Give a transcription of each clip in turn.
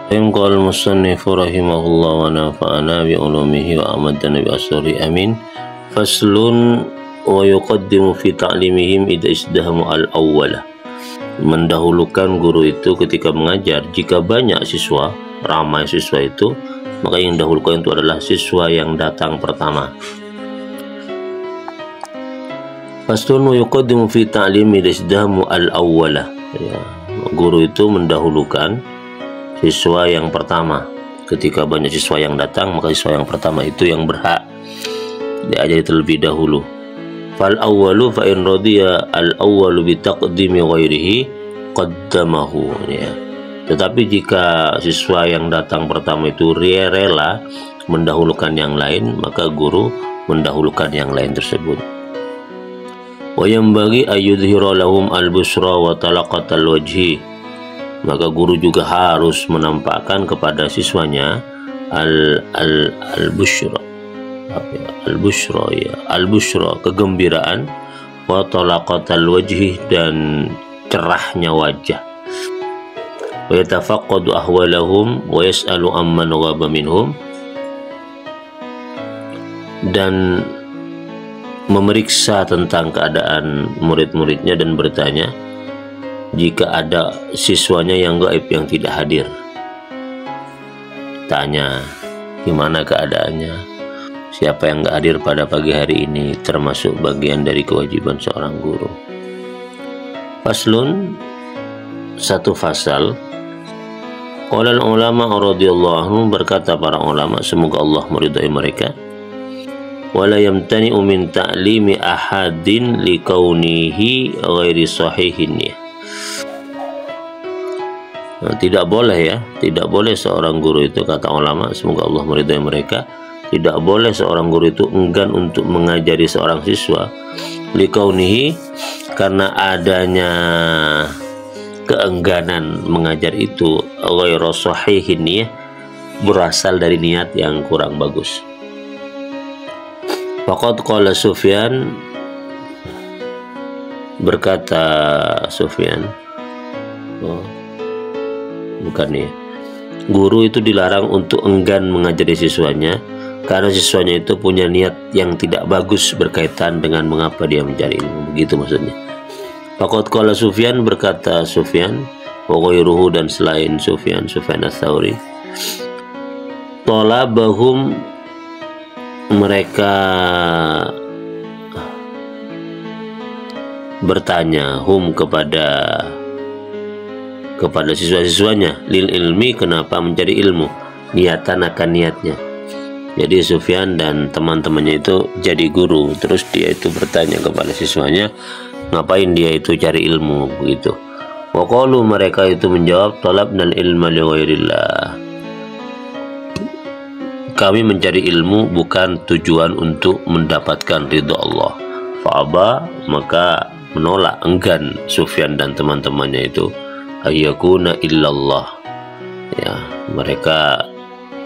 Qala al-musannif rahimahullah wa nafa'ana bi ulumihi wa amadana bi asri amin. Faslun wa yuqaddimu fi ta'limihim idza isdahamu al-awwala. Mendahulukan guru itu ketika mengajar. Jika banyak siswa, ramai siswa itu, maka yang dahulukan itu adalah siswa yang datang pertama. Faslun wa yuqaddimu fi ta'limi idza isdahamu al-awwala. Ya, guru itu mendahulukan siswa yang pertama. Ketika banyak siswa yang datang, maka siswa yang pertama itu yang berhak diajari terlebih dahulu. Fal awwalu fa in radiya al awwalu bi taqdimi ghairihi qaddamahu, ya. Tetapi jika siswa yang datang pertama itu rela mendahulukan yang lain, maka guru mendahulukan yang lain tersebut. Wa yanbaghi ayyudhira lahum al busra wa talaqatal wajhi. Maka guru juga harus menampakkan kepada siswanya al-bushra, kegembiraan, wa talaqatal wajhi, dan cerahnya wajah. Wa yatafaqqadu ahwalahum wa yas'alu amman ghaba minhum, dan memeriksa tentang keadaan murid-muridnya dan bertanya jika ada siswanya yang gaib yang tidak hadir. Tanya gimana keadaannya, siapa yang gak hadir pada pagi hari ini, termasuk bagian dari kewajiban seorang guru. Faslun, satu fasal. Qala al-ulama radhiyallahu anhum, berkata para ulama, semoga Allah meridai mereka, wala yamtani'u min ta'limi ahadin likaunihi ghairi sahihin, ya. Tidak boleh, ya, tidak boleh seorang guru itu, kata ulama, semoga Allah meridai mereka, tidak boleh seorang guru itu enggan untuk mengajari seorang siswa likaunihi, karena adanya keengganan mengajar itu ghairu sahihin, ya, berasal dari niat yang kurang bagus. Faqad qala Sufyan, berkata Sufyan, bukan, ya, guru itu dilarang untuk enggan mengajari siswanya karena siswanya itu punya niat yang tidak bagus berkaitan dengan mengapa dia mencari ilmu. Begitu maksudnya. Faqad qala Sufyan, berkata Sufyan, wa ghairuhu, dan selain Sufyan Ats-Tsauri, talabahum, mereka bertanya, hum, kepada siswa-siswanya, lil ilmi, kenapa mencari ilmu, niatan akan niatnya. Jadi Sufyan dan teman-temannya itu jadi guru, terus dia itu bertanya kepada siswanya, ngapain dia itu cari ilmu, begitu. Wa qalu, mereka itu menjawab, talabnal ilma li ghairillah, kami mencari ilmu bukan tujuan untuk mendapatkan ridha Allah. Fa'aba, maka menolak, enggan Sufyan dan teman-temannya itu, ayyakuna illallah, ya, mereka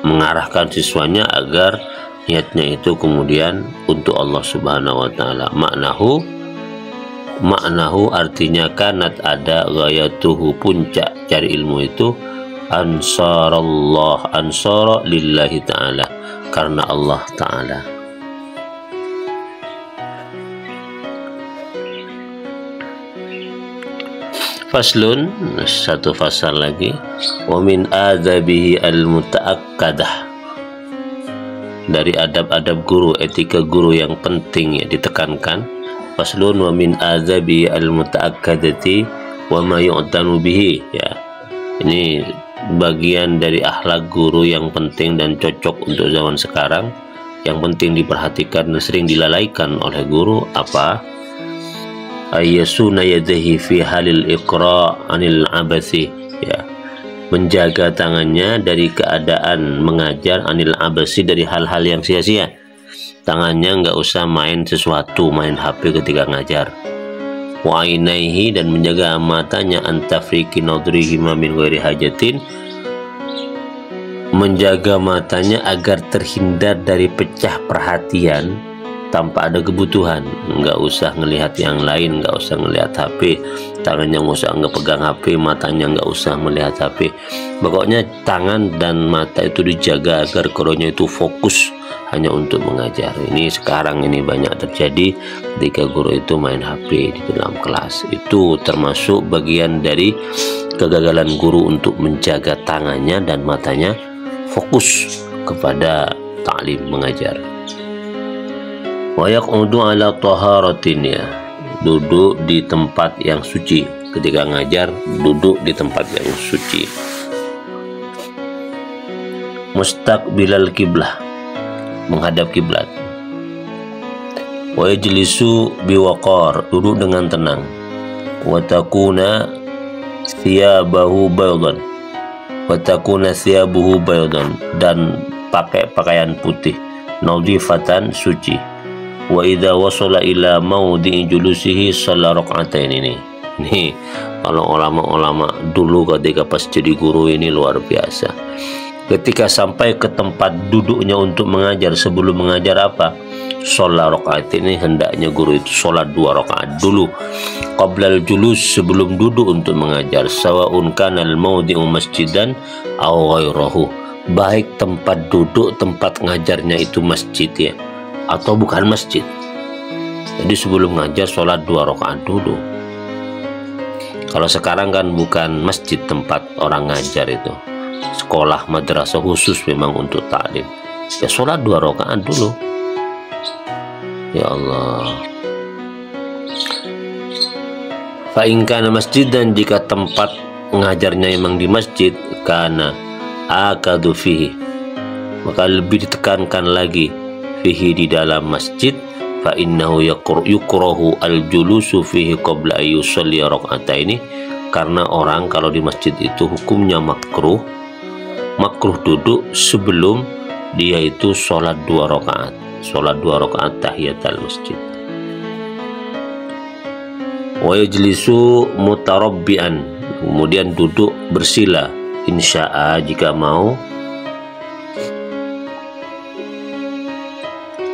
mengarahkan siswanya agar niatnya itu kemudian untuk Allah Subhanahu wa taala. Maknahu artinya kanat, ada, ghayatuhu, puncak cari ilmu itu, ansarallah, ansara lillahi ta'ala, karena Allah ta'ala. Faslun, satu fasal lagi. Wa min adabihi al-muta'akkadah, dari adab-adab guru, etika guru yang penting, ya, ditekankan. Faslun wa min adabihi al-muta'akkadati wa ma yu'tanu bihi, ya. Ini bagian dari akhlak guru yang penting dan cocok untuk zaman sekarang, yang penting diperhatikan dan sering dilalaikan oleh guru. Apa? Ayyasuna yadahi fi halil iqra' anil abasi, ya, menjaga tangannya dari keadaan mengajar, anil abasi, dari hal-hal yang sia-sia. Tangannya nggak usah main sesuatu, main HP ketika ngajar. Wa ainaihi, dan menjaga matanya, antafriki nadrihi min ghairi hajatin, menjaga matanya agar terhindar dari pecah perhatian tanpa ada kebutuhan, nggak usah ngelihat yang lain, nggak usah ngelihat HP, tangannya nggak usah nggak pegang HP, matanya nggak usah melihat HP. Pokoknya tangan dan mata itu dijaga agar gurunya itu fokus hanya untuk mengajar. Ini sekarang ini banyak terjadi ketika guru itu main HP di dalam kelas. Itu termasuk bagian dari kegagalan guru untuk menjaga tangannya dan matanya fokus kepada ta'lim mengajar. Wa yaqudu ala taharatin, ya, duduk di tempat yang suci. Ketika ngajar duduk di tempat yang suci. Mustaqbilal kiblah, menghadap kiblat. Wa yajlisu biwaqar, duduk dengan tenang. Wa takuna thiyabahu baydan, wa takuna thiyabuhu baydan, dan pakai pakaian putih, nadhifatan, suci. Wa idza wasala ila maudhi'i julusihi shalla rak'atain. Ini kalau ulama-ulama dulu ketika pas jadi guru ini luar biasa. Ketika sampai ke tempat duduknya untuk mengajar, sebelum mengajar apa? Sholat rakaat. Ini hendaknya guru itu sholat 2 rakaat dulu. Qablal julus, sebelum duduk untuk mengajar. Sawaun kanal maudhi'u masjidan aw ghairahu, baik tempat duduk, tempat ngajarnya itu masjid, ya, atau bukan masjid. Jadi sebelum ngajar sholat 2 rakaat dulu. Kalau sekarang kan bukan masjid tempat orang ngajar itu, sekolah madrasah khusus memang untuk taklim, ya sholat 2 rakaat dulu. Ya Allah. Fa in kana masjid, dan jika tempat ngajarnya memang di masjid, kana akadu fihi, maka lebih ditekankan lagi fihi, di dalam masjid. Fa innahu yukrahu al-julusu fihi qabla an yusalli rak'ataini, karena orang kalau di masjid itu hukumnya makruh duduk sebelum dia itu sholat 2 rakaat, sholat 2 rakaat tahiyatul masjid. Wa yajlisu mutarabbian, kemudian duduk bersila, insya'a, jika mau,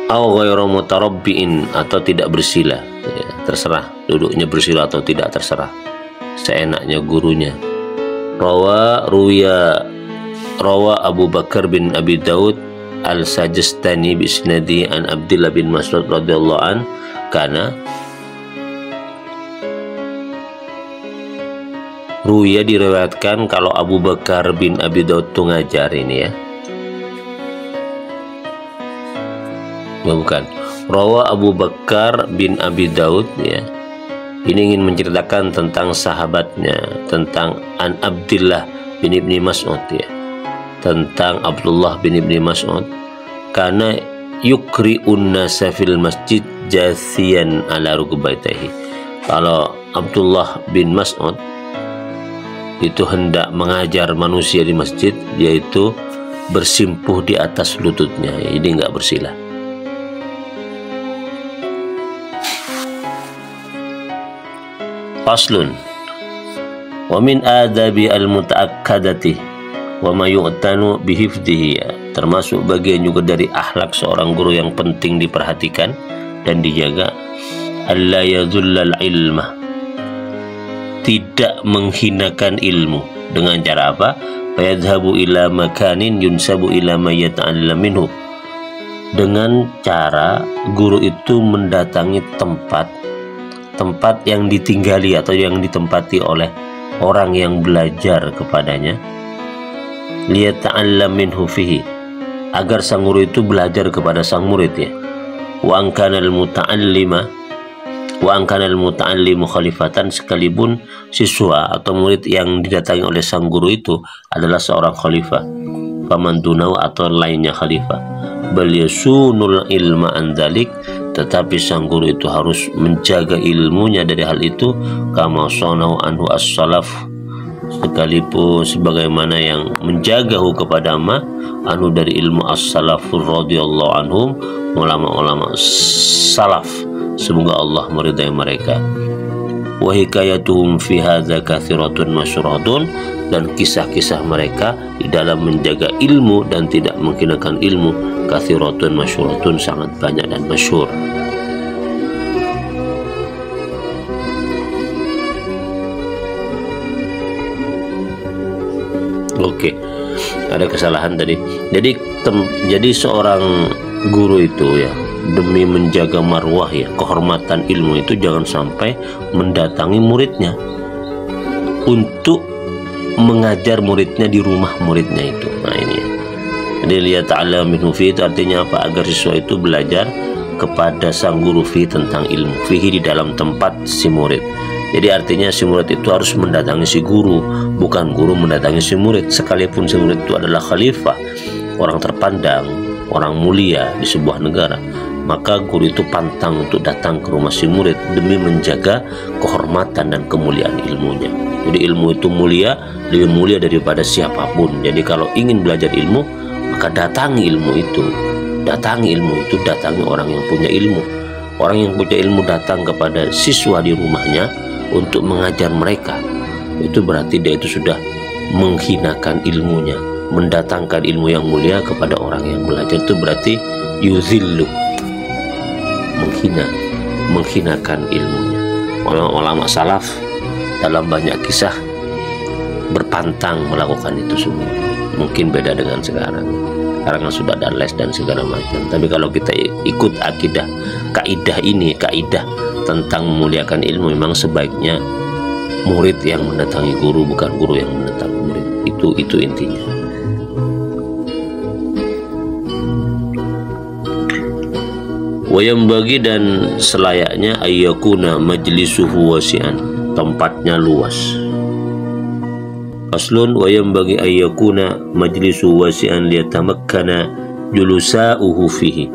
au ghairu mutarabbiin, atau tidak bersila, ya, terserah duduknya bersila atau tidak, terserah seenaknya gurunya. Rawa Abu Bakar bin Abi Daud al-Sajistani bisnadi an Abdullah bin Mas'ud radhiyallahu an, karena Ruya diriwayatkan kalau Abu Bakar bin Abi Daud itu ngajar ini, ya. Bukan, Rawa Abu Bakar bin Abi Daud, ya, ini ingin menceritakan tentang sahabatnya, tentang an Abdullah bin Ibni Mas'ud, ya, tentang Abdullah bin Ibni Mas'ud, karena yukri'un nasa fil masjid jathiyan ala rukbatayhi. Kalau Abdullah bin Mas'ud itu hendak mengajar manusia di masjid, yaitu bersimpuh di atas lututnya, ini enggak bersila. Faslun. Wa min adabi al-muta'akkadati wa ma yu'tanu bihifdihi, termasuk bagian juga dari akhlak seorang guru yang penting diperhatikan dan dijaga, alla yadhullal ilma, tidak menghinakan ilmu. Dengan cara apa? Fayadhabu ila makanin yunsabu ila ma yata'allam minhu, dengan cara guru itu mendatangi tempat yang ditinggali atau yang ditempati oleh orang yang belajar kepadanya, liyata'allam minhu fihi, agar sang guru itu belajar kepada sang murid, ya. Wa ankanal muta'allimu khalifatan, sekalipun siswa atau murid yang didatangi oleh sang guru itu adalah seorang khalifah, faman dunau, atau lainnya khalifah, bal yasunul ilma an dzalik, tetapi sang guru itu harus menjaga ilmunya dari hal itu, kama sanau anhu as-salaf, sekalipun sebagaimana yang menjagahu kepada anu dari ilmu as-salafur radhiyallahu anhum, ulama-ulama salaf, semoga Allah meridai mereka. wa hikayatuhum fi hadza katsiratun masyhuratun, dan kisah-kisah mereka di dalam menjaga ilmu dan tidak menghinakan ilmu katsiratun masyhuratun, sangat banyak dan masyhur. Oke, ada kesalahan tadi. Jadi seorang guru itu ya, demi menjaga marwah ya, kehormatan ilmu itu, jangan sampai mendatangi muridnya untuk mengajar muridnya di rumah muridnya itu. Nah ini ya. Jadi lihat ta'ala minhu fi, itu artinya apa? Agar siswa itu belajar kepada sang guru fi, tentang ilmu, fihi, di dalam tempat si murid. Jadi artinya si murid itu harus mendatangi si guru, bukan guru mendatangi si murid. Sekalipun si murid itu adalah khalifah, orang terpandang, orang mulia di sebuah negara, maka guru itu pantang untuk datang ke rumah si murid demi menjaga kehormatan dan kemuliaan ilmunya. Jadi ilmu itu mulia, lebih mulia daripada siapapun. Jadi kalau ingin belajar ilmu, maka datangi ilmu itu. Datangi ilmu itu, datangi orang yang punya ilmu. Orang yang punya ilmu datang kepada siswa di rumahnya untuk mengajar mereka, itu berarti dia itu sudah menghinakan ilmunya. Mendatangkan ilmu yang mulia kepada orang yang belajar itu berarti yuzillu, menghinakan ilmunya. Ulama salaf dalam banyak kisah berpantang melakukan itu semua. Mungkin beda dengan sekarang. Sekarang kan sudah ada les dan segala macam. Tapi kalau kita ikut kaidah tentang memuliakan ilmu, memang sebaiknya murid yang mendatangi guru, bukan guru yang mendatangi murid. Itu intinya. Wayam bagi, dan selayaknya ayyakuna majlisuhu wasi'an, tempatnya luas. Aslun wayam bagi ayyakuna majlisuhu wasi'an liyatamakkana julusa'uhu fihi.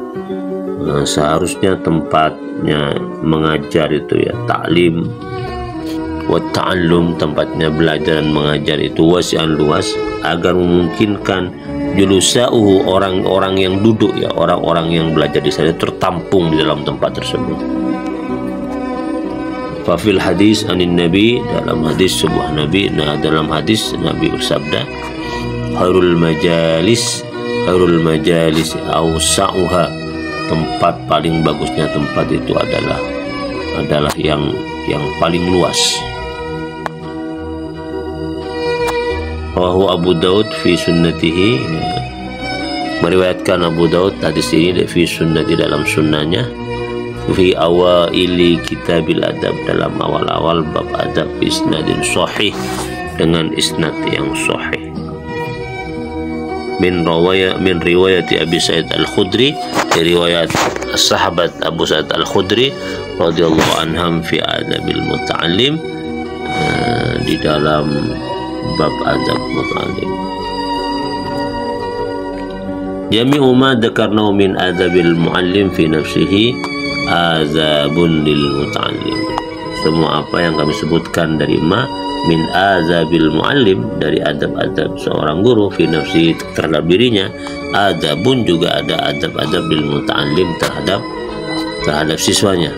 Nah, seharusnya tempatnya mengajar itu ya, ta'lim wa ta'allum, tempatnya belajar dan mengajar itu wasi'an, luas, agar memungkinkan julusa'uhu, orang-orang yang duduk ya, orang-orang yang belajar di sana tertampung di dalam tempat tersebut. Fafil hadis anin nabi, dalam hadis sebuah nabi, nah dalam hadis nabi bersabda, khairul majalis awsa'uha, tempat paling bagusnya tempat itu adalah yang paling luas. Rawahu Abu Daud fi sunnatihi, meriwayatkan Abu Daud hadis ini fi sunnati, dalam sunnahnya, fi awaili kitabil adab, dalam awal-awal bab adab, isnadin sahih, dengan isnad yang sahih. Min riwayati Abi Sa'id Al-Khudri, riwayat sahabat Abu Sa'id Al-Khudri radhiyallahu anhum fi adabil muta'allim, di dalam bab adab muta'allim. Jami'u ma dzakarnahu min adabil muallim fi nafsihi azabun lil muta'allim. Semua apa yang kami sebutkan dari min azabil muallim, dari adab-adab seorang guru, fi nafsi, terhadap dirinya, adabun, juga ada adab-adab lil muta'allim, terhadap siswanya.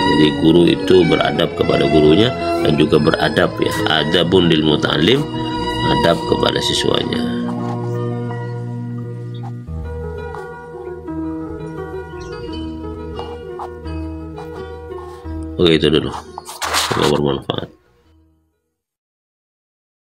Jadi guru itu beradab kepada gurunya dan juga beradab ya, adabun lil muta'allim, adab kepada siswanya. Oke, itu dulu. Semoga bermanfaat.